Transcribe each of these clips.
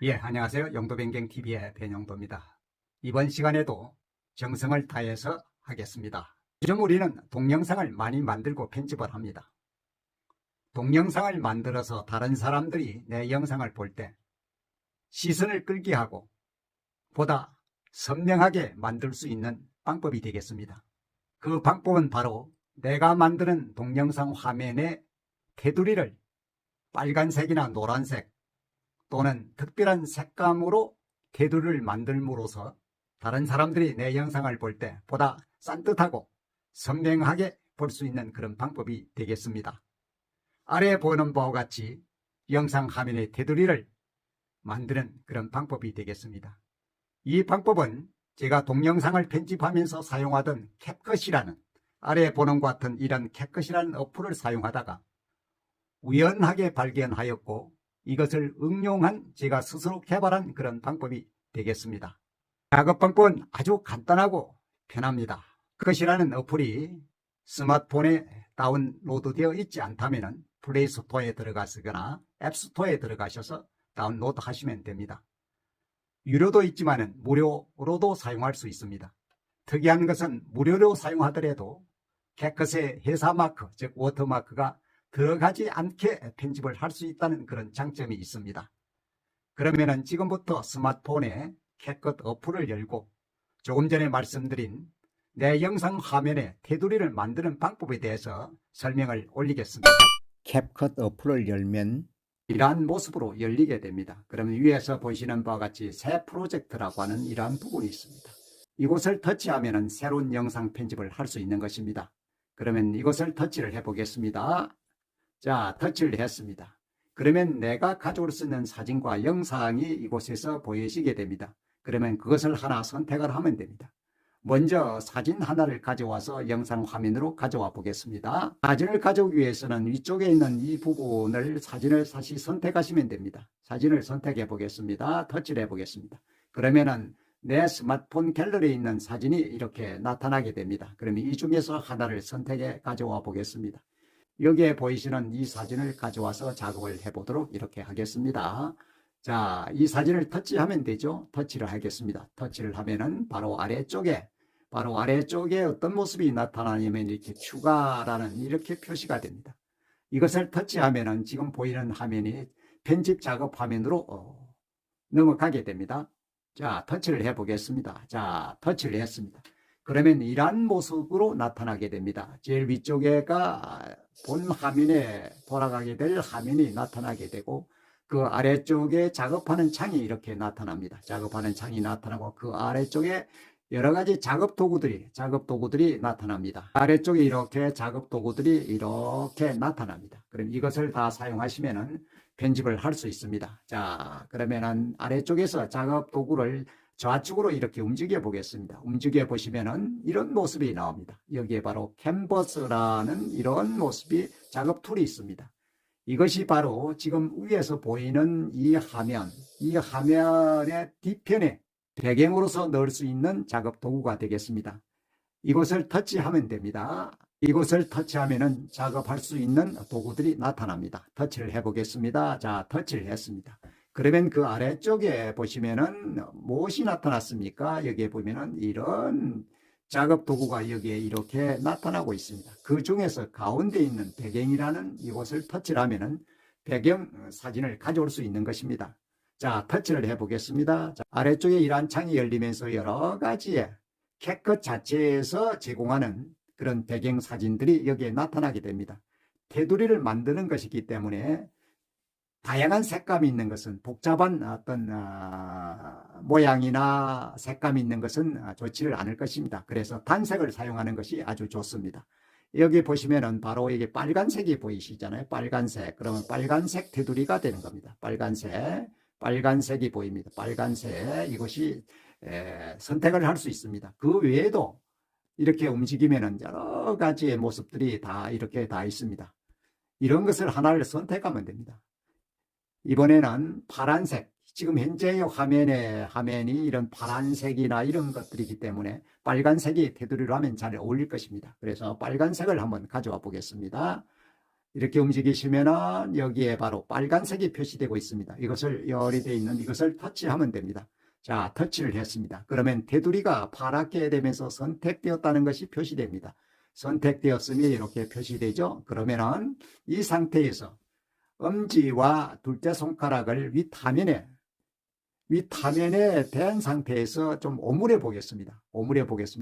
예, 안녕하세요. 영도변경TV의 변영도입니다. 이번 시간에도 정성을 다해서 하겠습니다. 요즘 우리는 동영상을 많이 만들고 편집을 합니다. 동영상을 만들어서 다른 사람들이 내 영상을 볼 때 시선을 끌게 하고 보다 선명하게 만들 수 있는 방법이 되겠습니다. 그 방법은 바로 내가 만드는 동영상 화면의 테두리를 빨간색이나 노란색 또는 특별한 색감으로 테두리를 만들므로써 다른 사람들이 내 영상을 볼 때 보다 산뜻하고 선명하게 볼 수 있는 그런 방법이 되겠습니다. 아래에 보는 바와 같이 영상 화면의 테두리를 만드는 그런 방법이 되겠습니다. 이 방법은 제가 동영상을 편집하면서 사용하던 캡컷이라는, 아래에 보는 것 같은 이런 캡컷이라는 어플을 사용하다가 우연하게 발견하였고 이것을 응용한 제가 스스로 개발한 그런 방법이 되겠습니다. 작업 방법은 아주 간단하고 편합니다. 캡컷이라는 어플이 스마트폰에 다운로드 되어 있지 않다면 플레이스토어에 들어가시거나 앱스토어에 들어가셔서 다운로드 하시면 됩니다. 유료도 있지만 무료로도 사용할 수 있습니다. 특이한 것은 무료로 사용하더라도 캡컷의 회사 마크, 즉 워터마크가 들어가지 않게 편집을 할 수 있다는 그런 장점이 있습니다. 그러면은 지금부터 스마트폰에 캡컷 어플을 열고 조금 전에 말씀드린 내 영상 화면에 테두리를 만드는 방법에 대해서 설명을 올리겠습니다. 캡컷 어플을 열면 이러한 모습으로 열리게 됩니다. 그러면 위에서 보시는 바와 같이 새 프로젝트라고 하는 이러한 부분이 있습니다. 이곳을 터치하면 새로운 영상 편집을 할 수 있는 것입니다. 그러면 이곳을 터치를 해 보겠습니다. 자, 터치를 했습니다. 그러면 내가 가져올 수 있는 사진과 영상이 이곳에서 보이시게 됩니다. 그러면 그것을 하나 선택을 하면 됩니다. 먼저 사진 하나를 가져와서 영상 화면으로 가져와 보겠습니다. 사진을 가져오기 위해서는 위쪽에 있는 이 부분을 사진을 다시 선택하시면 됩니다. 사진을 선택해 보겠습니다. 터치를 해 보겠습니다. 그러면은 내 스마트폰 갤러리에 있는 사진이 이렇게 나타나게 됩니다. 그러면 이 중에서 하나를 선택해 가져와 보겠습니다. 여기에 보이시는 이 사진을 가져와서 작업을 해보도록 이렇게 하겠습니다. 자, 이 사진을 터치하면 되죠. 터치를 하겠습니다. 터치를 하면은 바로 아래쪽에 어떤 모습이 나타나냐면 이렇게 추가라는 이렇게 표시가 됩니다. 이것을 터치하면은 지금 보이는 화면이 편집 작업 화면으로 넘어가게 됩니다. 자, 터치를 해 보겠습니다. 자, 터치를 했습니다. 그러면 이러한 모습으로 나타나게 됩니다. 제일 위쪽에가 본 화면에 돌아가게 될 화면이 나타나게 되고 그 아래쪽에 작업하는 창이 이렇게 나타납니다. 작업하는 창이 나타나고 그 아래쪽에 여러 가지 작업 도구들이 나타납니다. 아래쪽에 이렇게 작업 도구들이 이렇게 나타납니다. 그럼 이것을 다 사용하시면은 편집을 할 수 있습니다. 자, 그러면은 아래쪽에서 작업 도구를 좌측으로 이렇게 움직여 보겠습니다. 움직여 보시면은 이런 모습이 나옵니다. 여기에 바로 캔버스라는 이런 모습이 작업 툴이 있습니다. 이것이 바로 지금 위에서 보이는 이 화면의 뒤편에 배경으로서 넣을 수 있는 작업 도구가 되겠습니다. 이곳을 터치하면 됩니다. 이곳을 터치하면은 작업할 수 있는 도구들이 나타납니다. 터치를 해 보겠습니다. 자, 터치를 했습니다. 그러면 그 아래쪽에 보시면은 무엇이 나타났습니까? 여기에 보면은 이런 작업 도구가 여기에 이렇게 나타나고 있습니다. 그 중에서 가운데 있는 배경이라는 이곳을 터치를 하면은 배경 사진을 가져올 수 있는 것입니다. 자, 터치를 해 보겠습니다. 자, 아래쪽에 이러한 창이 열리면서 여러 가지의 캡컷 자체에서 제공하는 그런 배경 사진들이 여기에 나타나게 됩니다. 테두리를 만드는 것이기 때문에 다양한 색감이 있는 것은 복잡한 어떤 모양이나 색감이 있는 것은 좋지를 않을 것입니다. 그래서 단색을 사용하는 것이 아주 좋습니다. 여기 보시면은 바로 이게 빨간색이 보이시잖아요. 빨간색. 그러면 빨간색 테두리가 되는 겁니다. 빨간색이 보입니다. 빨간색. 이것이 선택을 할 수 있습니다. 그 외에도 이렇게 움직이면은 여러 가지의 모습들이 다 이렇게 다 있습니다. 이런 것을 하나를 선택하면 됩니다. 이번에는 파란색, 지금 현재의 화면이 이런 파란색이나 이런 것들이기 때문에 빨간색이 테두리로 하면 잘 어울릴 것입니다. 그래서 빨간색을 한번 가져와 보겠습니다. 이렇게 움직이시면은 여기에 바로 빨간색이 표시되고 있습니다. 이것을 열이 되어 있는 이것을 터치하면 됩니다. 자, 터치를 했습니다. 그러면 테두리가 파랗게 되면서 선택되었다는 것이 표시됩니다. 선택되었으면 이렇게 표시되죠. 그러면은 이 상태에서 엄지와 둘째 손가락을 윗화면에 댄 상태에서 좀 오므려 보겠습니다.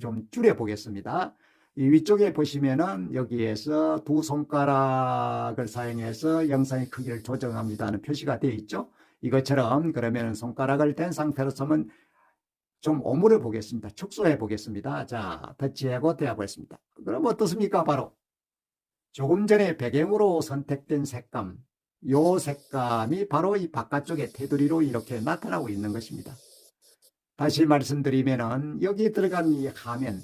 좀 줄여 보겠습니다. 이 위쪽에 보시면은 여기에서 두 손가락을 사용해서 영상의 크기를 조정합니다는 표시가 되어 있죠. 이것처럼 그러면 손가락을 댄 상태로 서면 좀 오므려 보겠습니다. 축소해 보겠습니다. 자, 터치하고 되어보겠습니다. 그럼 어떻습니까? 바로 조금 전에 배경으로 선택된 색감, 요 색감이 바로 이 바깥쪽에 테두리로 이렇게 나타나고 있는 것입니다. 다시 말씀드리면은 여기 들어간 이 화면,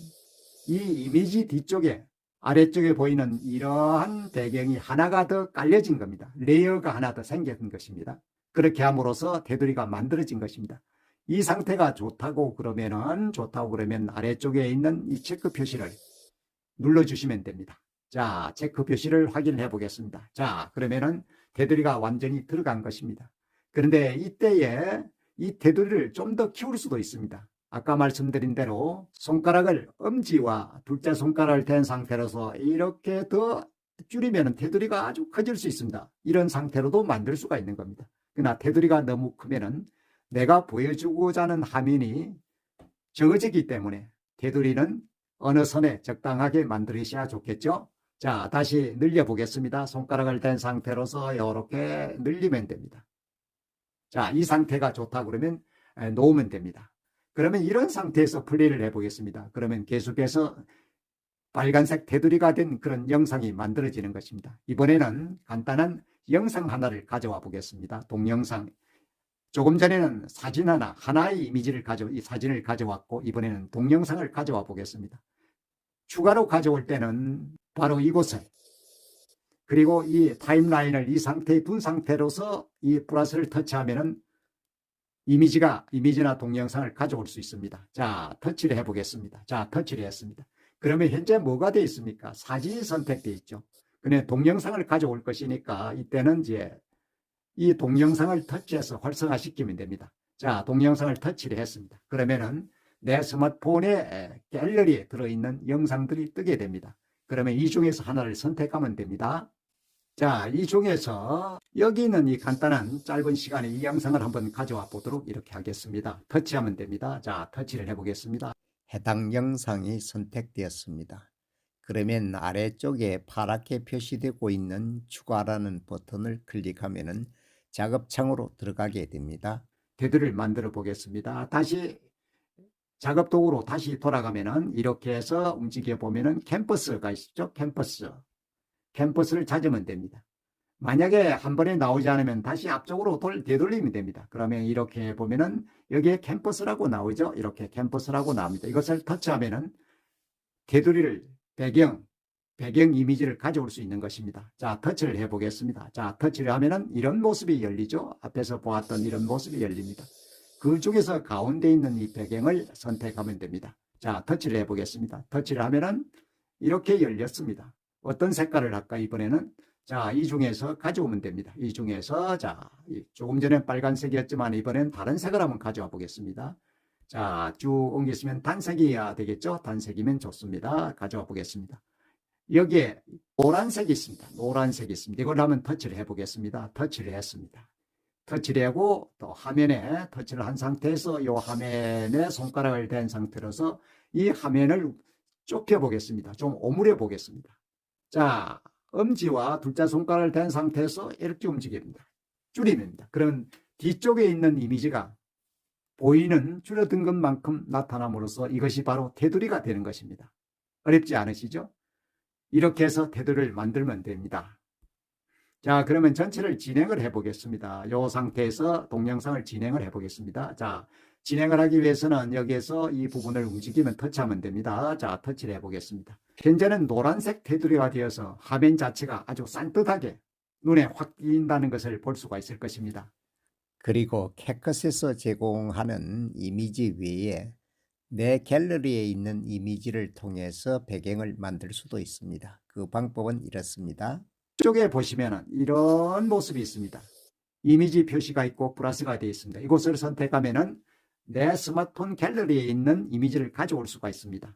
이 이미지 뒤쪽에 아래쪽에 보이는 이러한 배경이 하나가 더 깔려진 겁니다. 레이어가 하나 더 생긴 것입니다. 그렇게 함으로써 테두리가 만들어진 것입니다. 이 상태가 좋다고 그러면 아래쪽에 있는 이 체크 표시를 눌러주시면 됩니다. 자, 체크 표시를 확인해 보겠습니다. 자, 그러면은 테두리가 완전히 들어간 것입니다. 그런데 이때에 이 테두리를 좀 더 키울 수도 있습니다. 아까 말씀드린 대로 손가락을 엄지와 둘째 손가락을 댄 상태로서 이렇게 더 줄이면 테두리가 아주 커질 수 있습니다. 이런 상태로도 만들 수가 있는 겁니다. 그러나 테두리가 너무 크면은 내가 보여주고자 하는 화면이 적어지기 때문에 테두리는 어느 선에 적당하게 만드셔야 좋겠죠. 자, 다시 늘려 보겠습니다. 손가락을 댄 상태로서 이렇게 늘리면 됩니다. 자, 이 상태가 좋다 그러면 놓으면 됩니다. 그러면 이런 상태에서 플레이를 해보겠습니다. 그러면 계속해서 빨간색 테두리가 된 그런 영상이 만들어지는 것입니다. 이번에는 간단한 영상 하나를 가져와 보겠습니다. 동영상. 조금 전에는 사진 하나의 이미지를 이 사진을 가져왔고, 이번에는 동영상을 가져와 보겠습니다. 추가로 가져올 때는 바로 이곳을, 그리고 이 타임라인을 이 상태에 둔 상태로서 이 플러스를 터치하면은 이미지나 동영상을 가져올 수 있습니다. 자, 터치를 해보겠습니다. 자, 터치를 했습니다. 그러면 현재 뭐가 되어 있습니까? 사진이 선택되어 있죠. 근데 동영상을 가져올 것이니까 이때는 이제 이 동영상을 터치해서 활성화시키면 됩니다. 자, 동영상을 터치를 했습니다. 그러면은 내 스마트폰에 갤러리에 들어있는 영상들이 뜨게 됩니다. 그러면 이 중에서 하나를 선택하면 됩니다. 자, 이 중에서 여기 있는 이 간단한 짧은 시간에 이 영상을 한번 가져와 보도록 이렇게 하겠습니다. 터치하면 됩니다. 자, 터치를 해보겠습니다. 해당 영상이 선택되었습니다. 그러면 아래쪽에 파랗게 표시되고 있는 추가라는 버튼을 클릭하면 작업창으로 들어가게 됩니다. 테두리를 만들어 보겠습니다. 다시 작업도구로 다시 돌아가면은 이렇게 해서 움직여 보면은 캠퍼스가 있죠. 캠퍼스를 찾으면 됩니다. 만약에 한 번에 나오지 않으면 다시 앞쪽으로 되돌리면 됩니다. 그러면 이렇게 보면은 여기에 캠퍼스라고 나오죠. 이렇게 캠퍼스라고 나옵니다. 이것을 터치하면은 테두리를 배경 이미지를 가져올 수 있는 것입니다. 자, 터치를 해 보겠습니다. 자, 터치를 하면은 이런 모습이 열리죠. 앞에서 보았던 이런 모습이 열립니다. 그 중에서 가운데 있는 이 배경을 선택하면 됩니다. 자, 터치를 해 보겠습니다. 터치를 하면은 이렇게 열렸습니다. 어떤 색깔을 할까 이번에는? 자, 이 중에서 가져오면 됩니다. 이 중에서 자, 조금 전에 빨간색이었지만 이번엔 다른 색을 한번 가져와 보겠습니다. 자, 쭉 옮겼으면 단색이어야 되겠죠? 단색이면 좋습니다. 가져와 보겠습니다. 여기에 노란색이 있습니다. 이걸 한번 터치를 해보겠습니다. 터치를 했습니다. 터치를 하고 또 화면에 터치를 한 상태에서 이 화면에 손가락을 댄 상태로서 이 화면을 좁혀 보겠습니다. 좀 오므려 보겠습니다. 자, 엄지와 둘째 손가락을 댄 상태에서 이렇게 움직입니다. 줄입니다. 그럼 뒤쪽에 있는 이미지가 보이는 줄어든 것만큼 나타남으로써 이것이 바로 테두리가 되는 것입니다. 어렵지 않으시죠? 이렇게 해서 테두리를 만들면 됩니다. 자, 그러면 전체를 진행을 해 보겠습니다. 이 상태에서 동영상을 진행을 해 보겠습니다. 자, 진행을 하기 위해서는 여기에서 이 부분을 움직이면 터치하면 됩니다. 자, 터치를 해 보겠습니다. 현재는 노란색 테두리가 되어서 화면 자체가 아주 산뜻하게 눈에 확 띄인다는 것을 볼 수가 있을 것입니다. 그리고 캐컷에서 제공하는 이미지 외에 내 갤러리에 있는 이미지를 통해서 배경을 만들 수도 있습니다. 그 방법은 이렇습니다. 이쪽에 보시면 이런 모습이 있습니다. 이미지 표시가 있고 플러스가 되어 있습니다. 이곳을 선택하면 내 스마트폰 갤러리에 있는 이미지를 가져올 수가 있습니다.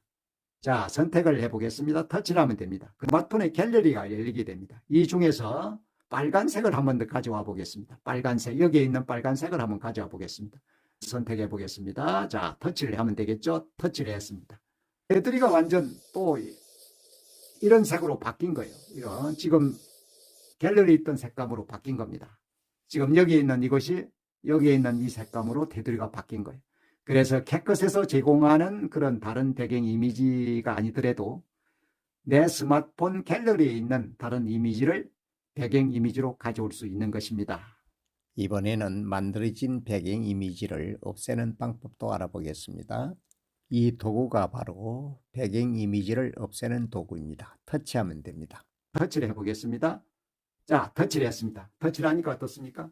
자, 선택을 해보겠습니다. 터치를 하면 됩니다. 스마트폰의 갤러리가 열리게 됩니다. 이 중에서 빨간색을 한번 더 가져와 보겠습니다. 빨간색, 여기에 있는 빨간색을 한번 가져와 보겠습니다. 선택해 보겠습니다. 자, 터치를 하면 되겠죠? 터치를 했습니다. 테두리가 완전 또 이런 색으로 바뀐 거예요. 이런 지금 갤러리에 있던 색감으로 바뀐 겁니다. 지금 여기에 있는 이것이 여기에 있는 이 색감으로 테두리가 바뀐 거예요. 그래서 캣컷에서 제공하는 그런 다른 배경 이미지가 아니더라도 내 스마트폰 갤러리에 있는 다른 이미지를 배경 이미지로 가져올 수 있는 것입니다. 이번에는 만들어진 배경 이미지를 없애는 방법도 알아보겠습니다. 이 도구가 바로 배경 이미지를 없애는 도구입니다. 터치하면 됩니다. 터치를 해보겠습니다. 자, 터치를 했습니다. 터치를 하니까 어떻습니까?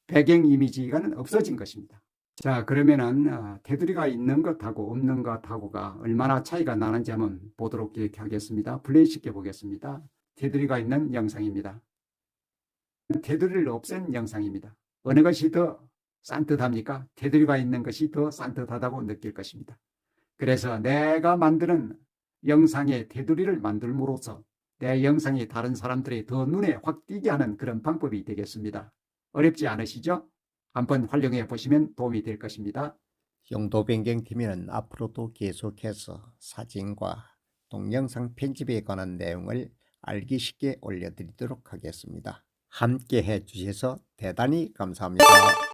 배경 이미지가 없어진 것입니다. 자, 그러면은 테두리가 있는 것하고 없는 것하고가 얼마나 차이가 나는지 한번 보도록 이렇게 하겠습니다. 플레이 시켜 보겠습니다. 테두리가 있는 영상입니다. 테두리를 없앤 영상입니다. 어느 것이 더 산뜻합니까? 테두리가 있는 것이 더 산뜻하다고 느낄 것입니다. 그래서 내가 만드는 영상의 테두리를 만들므로써 내 영상이 다른 사람들의 더 눈에 확 띄게 하는 그런 방법이 되겠습니다. 어렵지 않으시죠? 한번 활용해 보시면 도움이 될 것입니다. 용도 변경팀에는 앞으로도 계속해서 사진과 동영상 편집에 관한 내용을 알기 쉽게 올려드리도록 하겠습니다. 함께 해주셔서 대단히 감사합니다.